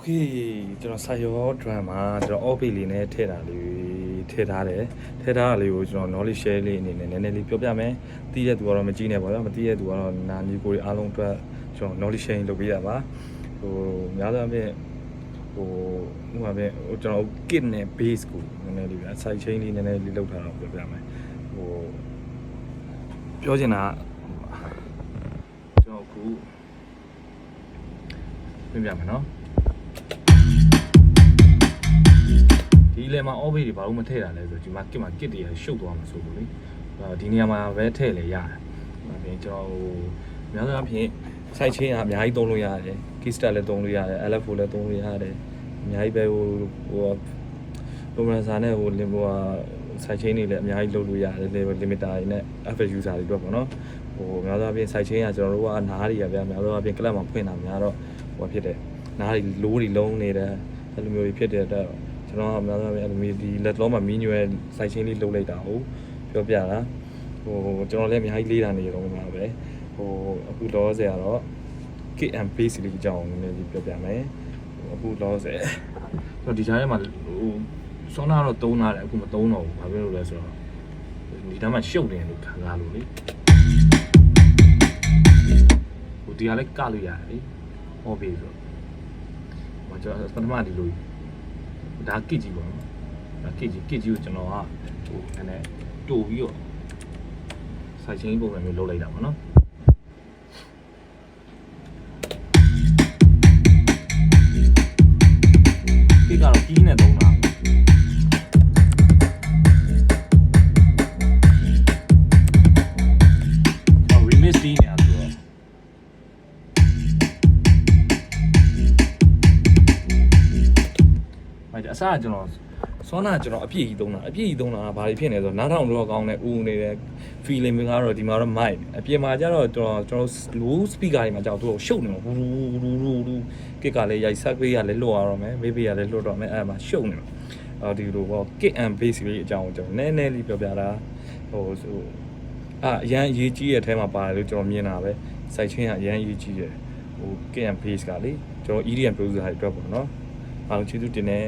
เคကျွန်တော်စာရော drama ကျွန်တော် OP လေးနဲ့ထည့်တာလေးထည့်ထားတယ်ထည့်ထားတာလေးကိုကျွန်တော် knowledge share လေးအနေနဲ့နည်းနည်းလေးပြောပြမယ်သိတဲ့သူကတော့မကြည့်နဲ့ပေါ့နော်မသိတဲ့သူကတော့နာမည်ကိုအားလုံးအတွက်ကျွန်တော် knowledge share လုပ်ပေးတာပါဟိုများသောအားဖြင့်ဟိုကျွန်တော် kit နဲ့ base ကိုနည်းနည်းလေး side chain လေးနည်းနည်းလေးလုပ်ထားတော့ပြောပြမယ်ဟိုပြောချင်တာကျွန်တော်ခုပြပြမယ်နော်ဒီလေမှာ OB တွေဘာလို့မထည့်တာလဲဆိုတော့ဒီမှာ kit တွေရှုပ်သွားမှာဆိုလို့လေဒီနေရာမှာပဲထည့်လေရတယ်ကျွန်တော်များသောအားဖြင့် site chain ကအများကြီးသုံးလို့ရတယ် key start လည်းသုံးလို့ရတယ် LFO လည်းသုံးလို့ရတယ်အများကြီးပဲဟိုLorenza နဲ့site chain တွေလည်းအများကြီးလုပ်လို့ရတယ် limiter တွေနဲ့ FS user တွေအတွက်ပေါ့နော်ဟိုများသောအားဖြင့် site chain ကကျွန်တော်တို့ကနားတွေကဗျာများသောအားဖြင့် club မှာဖွင့်တာများတော့ဟိုဖြစ်တယ်နားတွေလိုးတွေလုံးနေတယ်အဲ့လိုမျိုးတွေဖြစ်တဲ့အတွက်ကျွန်တော်ကများသောအားဖြင့်ဒီလက်လုံးမှာ manual site chain လေးလုပ်လိုက်တာဟုတ်ပြောပြတာဟိုကျွန်တော်လည်းအများကြီးလေးတာနေတော့မှာပဲဟိုအခုလောဆယ်ကတော့ kit and base လေးကြောင်းနည်းနည်းလေးပြောပြမယ်အခုလောဆယ်ကျွန်တော်ဒီကြားထဲမှာဟိုစောနာတော့သုံးလာတယ်အခုမသုံးတော့ဘူးဘာဖြစ်လို့လဲဆိုတော့ဒီတန်းမှာရှုပ်နေတယ်လို့ခံစားလို့လေဟိုဒီကလည်းကလို့ရတယ်လေဟောပြီဆိုတော့ကျွန်တော်ပထမဒီလိုဒါ kit ကြီးပေါ့နော်ဒါ kit ကြီးကိုကျွန်တော်ကဟိုနည်းနည်းတူပြီးတော့ site chain ပုံစံမျိုးလုပ်လိုက်တာပေါ့နော်kit ကတော့ကြီးနဲ့သုံးတာremix တီးနေတာဆိုတော့အစားကျွန်တော်စောနာကျွန်တော်အပြည့်ကြီးသုံးတာကဘာတွေဖြစ်နေလဲဆိုတော့နားထောင်တော့ကောင်းတဲ့ဦးနေတဲ့ feeling ကတော့ဒီမှာတော့ mic အပြင်မှာကျတော့ကျွန်တော် low speaker တွေမှာကြောက်သူ့ကိုရှုပ်နေမှာဟူကစ်ကလည်းရိုက်ဆက်ပေးရလဲလွတ်ရတော့မယ်မေးပေးရလဲလွတ်တော့မယ်အဲ့မှာရှုပ်နေမှာဒီလိုပေါ့ kit and base လေးအကြောင်းကိုကျွန်တော်နည်းနည်းလေးပြောပြတာဟိုအရန်အရေးကြီးရဲ့အထဲမှာပါတယ်လို့ကျွန်တော်မြင်တာပဲ site chain ကအရန်အရေးကြီးရဲ့ဟို kit and base ကလေကျွန်တော် EDM producer တွေအတွက်ပေါ့နော်အားလုံးကျေးဇူးတင်တယ်